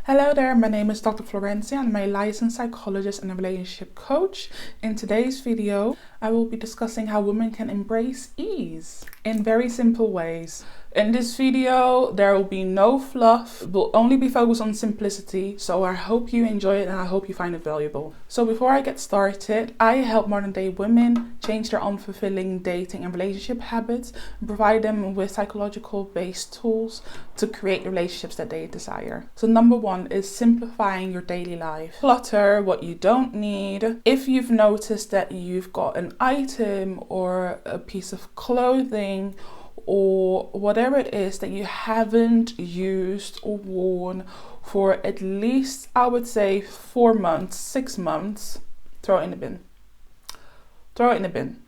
Hello there, my name is Dr. Florencia and I'm a licensed psychologist and a relationship coach. In today's video, I will be discussing how women can embrace ease in very simple ways. In this video, there will be no fluff. It will only be focused on simplicity, so I hope you enjoy it and I hope you find it valuable. So before I get started, I help modern day women change their unfulfilling dating and relationship habits and provide them with psychological based tools to create relationships that they desire. So number one is simplifying your daily life. Clutter what you don't need. If you've noticed that you've got an item or a piece of clothing or whatever it is that you haven't used or worn for at least, I would say, 4 months, 6 months, throw it in the bin. Throw it in the bin,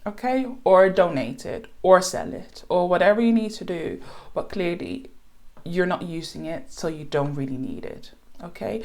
okay? Or donate it, or sell it, or whatever you need to do. But clearly, you're not using it, so you don't really need it, okay?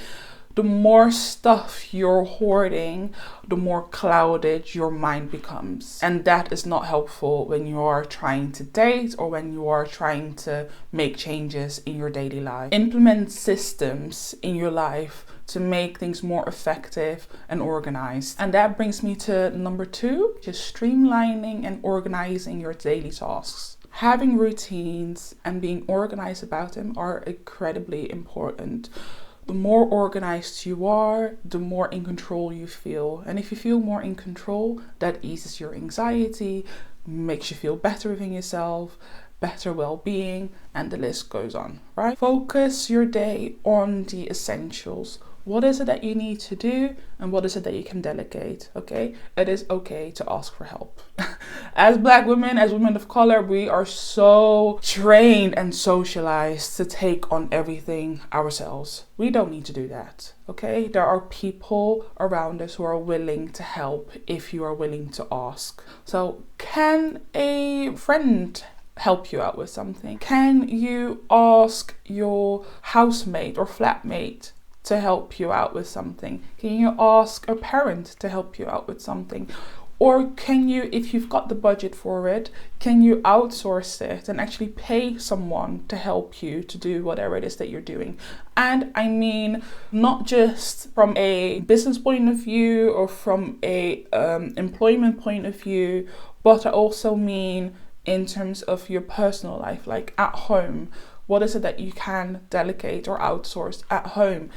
The more stuff you're hoarding, the more clouded your mind becomes. And that is not helpful when you are trying to date or when you are trying to make changes in your daily life. Implement systems in your life to make things more effective and organized. And that brings me to number 2, just streamlining and organizing your daily tasks. Having routines and being organized about them are incredibly important. The more organized you are, the more in control you feel. And if you feel more in control, that eases your anxiety, makes you feel better within yourself, better well-being, and the list goes on, right? Focus your day on the essentials. What is it that you need to do and what is it that you can delegate, okay? It is okay to ask for help. As Black women, as women of color, we are so trained and socialized to take on everything ourselves. We don't need to do that, okay? There are people around us who are willing to help if you are willing to ask. So can a friend help you out with something? Can you ask your housemate or flatmate to help you out with something? Can you ask a parent to help you out with something? Or can you, if you've got the budget for it, can you outsource it and actually pay someone to help you to do whatever it is that you're doing? And I mean, not just from a business point of view or from a employment point of view, but I also mean in terms of your personal life, like at home. What is it that you can delegate or outsource at home?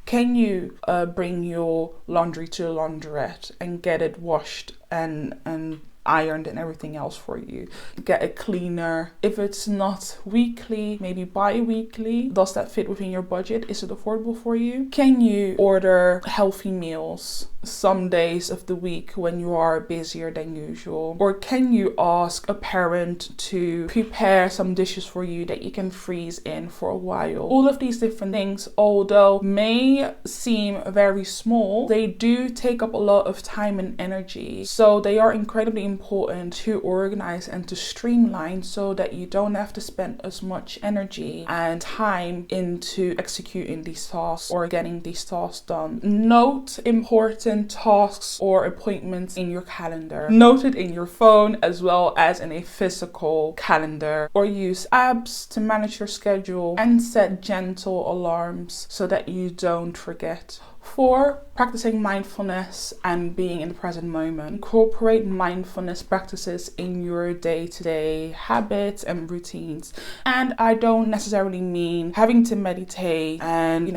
Can you bring your laundry to a laundrette and get it washed and ironed and everything else for you? Get a cleaner. If it's not weekly, maybe bi-weekly. Does that fit within your budget? Is it affordable for you? Can you order healthy meals some days of the week when you are busier than usual? Or can you ask a parent to prepare some dishes for you that you can freeze in for a while? All of these different things, although may seem very small, they do take up a lot of time and energy. So they are incredibly important to organize and to streamline so that you don't have to spend as much energy and time into executing these tasks or getting these tasks done. Note important tasks or appointments in your calendar. Note it in your phone as well as in a physical calendar, or use apps to manage your schedule and set gentle alarms so that you don't forget. 4, practicing mindfulness and being in the present moment. Incorporate mindfulness practices in your day-to-day habits and routines. And I don't necessarily mean having to meditate and,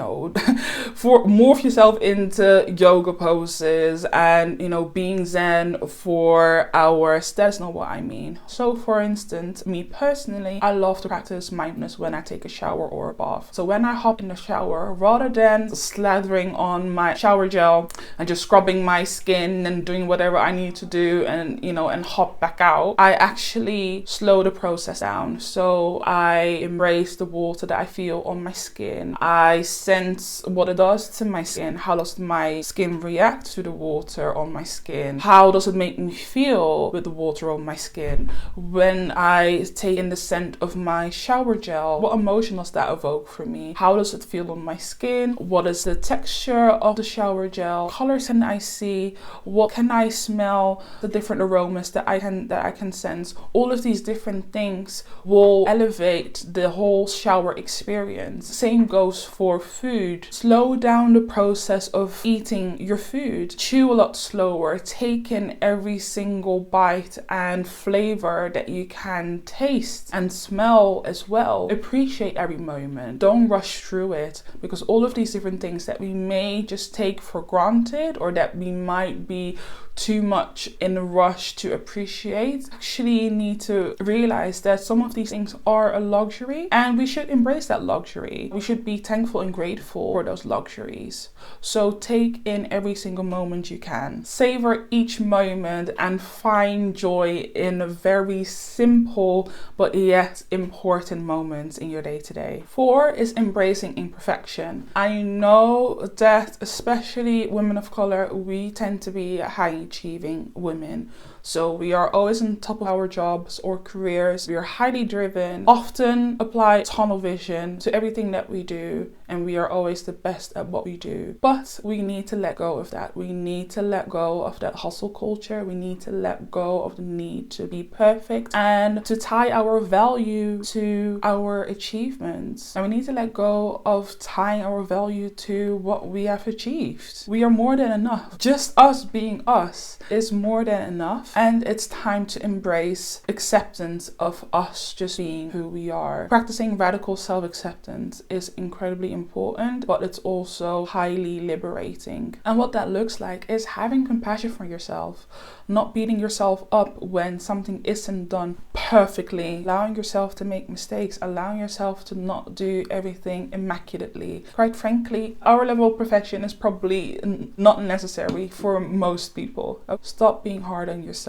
for morph yourself into yoga poses and, being zen for hours. That's not what I mean. So for instance, me personally, I love to practice mindfulness when I take a shower or a bath. So when I hop in the shower, rather than slathering on my shower gel and just scrubbing my skin and doing whatever I need to do and hop back out, I actually slow the process down. So I embrace the water that I feel on my skin. I sense what it does to my skin. How does my skin react to the water on my skin? How does it make me feel with the water on my skin? When I take in the scent of my shower gel, what emotion does that evoke for me? How does it feel on my skin? What is the texture? color of the shower gel, colors can I see, what can I smell, the different aromas that I can sense. All of these different things will elevate the whole shower experience. Same goes for food. Slow down the process of eating your food. Chew a lot slower. Take in every single bite and flavor that you can taste and smell as well. Appreciate every moment. Don't rush through it, because all of these different things that we may just take for granted, or that we might be too much in a rush to appreciate, actually need to realize that some of these things are a luxury, and we should embrace that luxury. We should be thankful and grateful for those luxuries. So take in every single moment you can. Savor each moment and find joy in very simple but yet important moments in your day-to-day. 4 is embracing imperfection. I know that especially women of color, we tend to be high achieving women. So we are always on top of our jobs or careers. We are highly driven, often apply tunnel vision to everything that we do, and we are always the best at what we do. But we need to let go of that. We need to let go of that hustle culture. We need to let go of the need to be perfect and to tie our value to our achievements. And we need to let go of tying our value to what we have achieved. We are more than enough. Just us being us is more than enough. And it's time to embrace acceptance of us just being who we are. Practicing radical self-acceptance is incredibly important, but it's also highly liberating. And what that looks like is having compassion for yourself, not beating yourself up when something isn't done perfectly, allowing yourself to make mistakes, allowing yourself to not do everything immaculately. Quite frankly, our level of perfection is probably not necessary for most people. Stop being hard on yourself.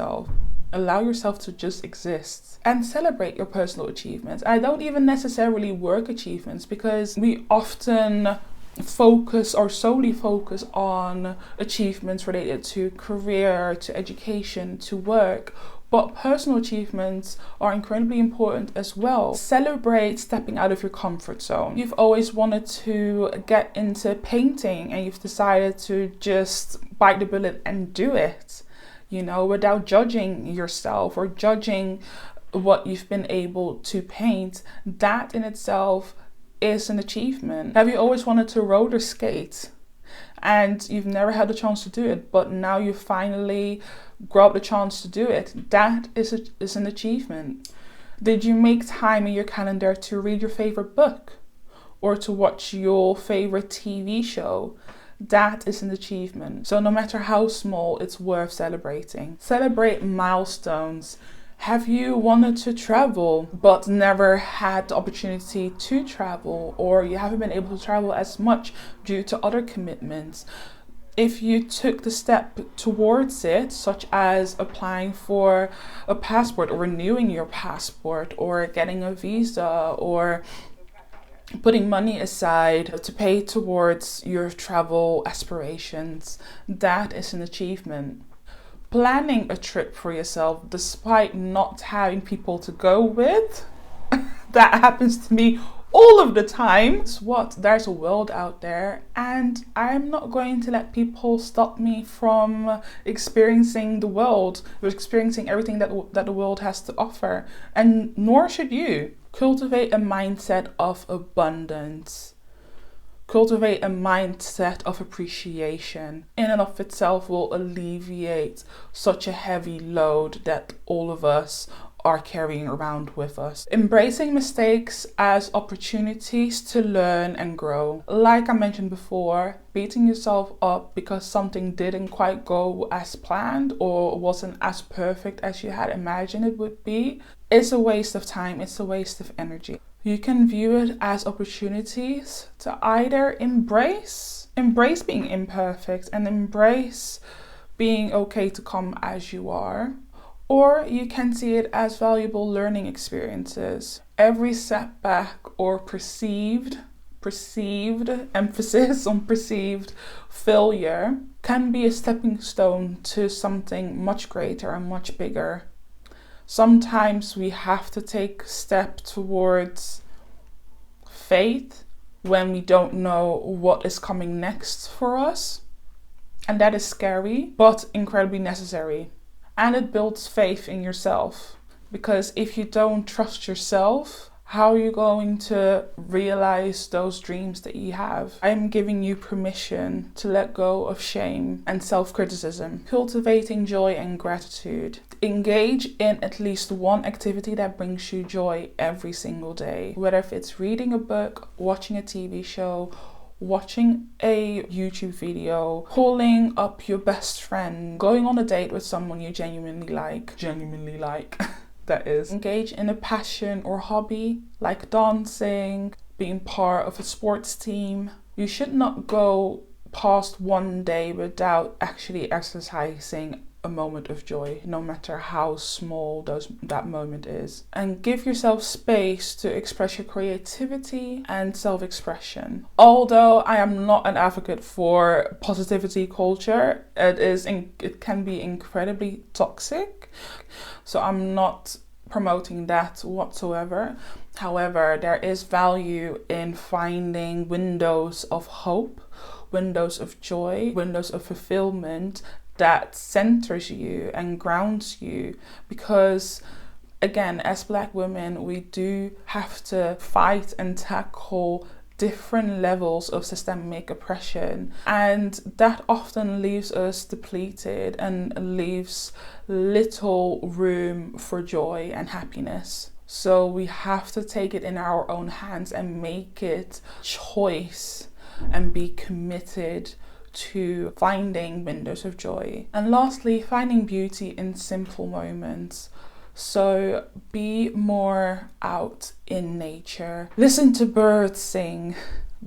Allow yourself to just exist and celebrate your personal achievements. I don't even necessarily work achievements, because we often focus or solely focus on achievements related to career, to education, to work. But personal achievements are incredibly important as well. Celebrate stepping out of your comfort zone. You've always wanted to get into painting, and you've decided to just bite the bullet and do it, without judging yourself or judging what you've been able to paint. That in itself is an achievement. Have you always wanted to roller skate and you've never had the chance to do it, but now you finally grabbed the chance to do it? That is an achievement. Did you make time in your calendar to read your favorite book or to watch your favorite TV show? That is an achievement. So no matter how small, it's worth celebrating. Celebrate milestones. Have you wanted to travel but never had the opportunity to travel, or you haven't been able to travel as much due to other commitments? If you took the step towards it, such as applying for a passport or renewing your passport or getting a visa or putting money aside to pay towards your travel aspirations, that is an achievement. Planning a trip for yourself despite not having people to go with, that happens to me all of the time. It's what? There's a world out there, and I'm not going to let people stop me from experiencing the world, experiencing everything that the world has to offer, and nor should you. Cultivate a mindset of abundance. Cultivate a mindset of appreciation. In and of itself will alleviate such a heavy load that all of us are carrying around with us. Embracing mistakes as opportunities to learn and grow. Like I mentioned before, beating yourself up because something didn't quite go as planned or wasn't as perfect as you had imagined it would be, is a waste of time, it's a waste of energy. You can view it as opportunities to either embrace being imperfect and embrace being okay to come as you are, or you can see it as valuable learning experiences. Every setback or perceived emphasis on perceived failure can be a stepping stone to something much greater and much bigger. Sometimes we have to take a step towards faith when we don't know what is coming next for us. And that is scary, but incredibly necessary. And it builds faith in yourself. Because if you don't trust yourself, how are you going to realize those dreams that you have? I'm giving you permission to let go of shame and self-criticism, cultivating joy and gratitude. Engage in at least one activity that brings you joy every single day, whether if it's reading a book, watching a TV show, watching a YouTube video, calling up your best friend, going on a date with someone you genuinely like, that is. Engage in a passion or hobby like dancing, being part of a sports team. You should not go past one day without actually exercising a moment of joy, no matter how small that moment is. And give yourself space to express your creativity and self-expression. Although I am not an advocate for positivity culture, it can be incredibly toxic. So I'm not promoting that whatsoever. However, there is value in finding windows of hope, windows of joy, windows of fulfillment that centers you and grounds you, because again, as Black women, we do have to fight and tackle different levels of systemic oppression, and that often leaves us depleted and leaves little room for joy and happiness. So we have to take it in our own hands and make it choice and be committed to finding windows of joy. And lastly, finding beauty in simple moments. So be more out in nature. Listen to birds sing.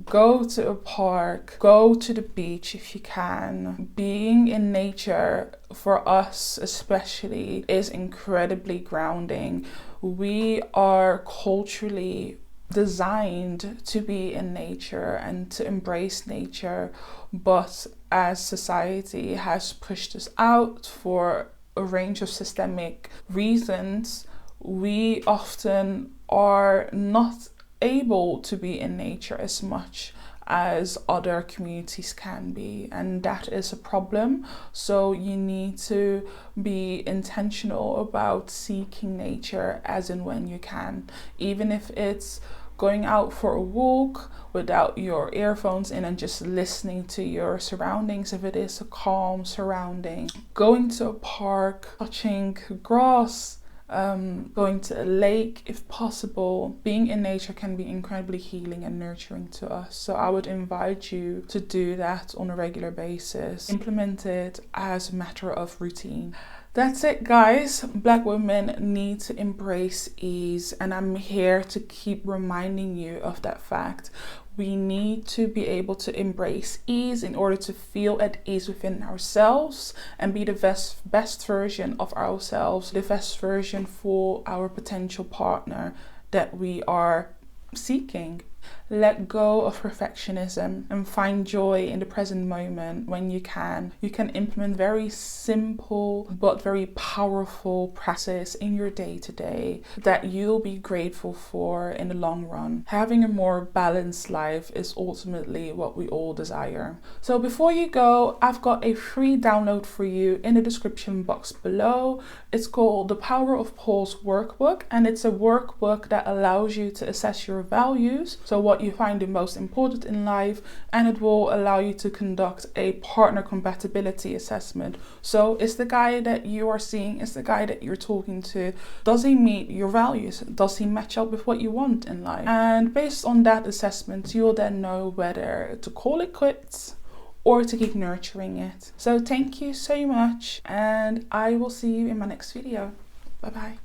Go to a park. Go to the beach if you can. Being in nature, for us especially, is incredibly grounding. We are culturally designed to be in nature and to embrace nature, but as society has pushed us out for a range of systemic reasons, we often are not able to be in nature as much as other communities can be, and that is a problem. So you need to be intentional about seeking nature as and when you can, even if it's going out for a walk without your earphones in and just listening to your surroundings if it is a calm surrounding, going to a park, touching grass, going to a lake if possible. Being in nature can be incredibly healing and nurturing to us. So I would invite you to do that on a regular basis. Implement it as a matter of routine. That's it, guys. Black women need to embrace ease, and I'm here to keep reminding you of that fact. We need to be able to embrace ease in order to feel at ease within ourselves and be the best version of ourselves, the best version for our potential partner that we are seeking. Let go of perfectionism and find joy in the present moment when you can. You can implement very simple but very powerful practice in your day-to-day that you'll be grateful for in the long run. Having a more balanced life is ultimately what we all desire. So before you go, I've got a free download for you in the description box below. It's called The Power of Pause Workbook, and it's a workbook that allows you to assess your values, so what you find the most important in life, and it will allow you to conduct a partner compatibility assessment. So is the guy that you are seeing, is the guy that you're talking to, does he meet your values? Does he match up with what you want in life? And based on that assessment, you'll then know whether to call it quits or to keep nurturing it. So thank you so much, and I will see you in my next video. Bye bye.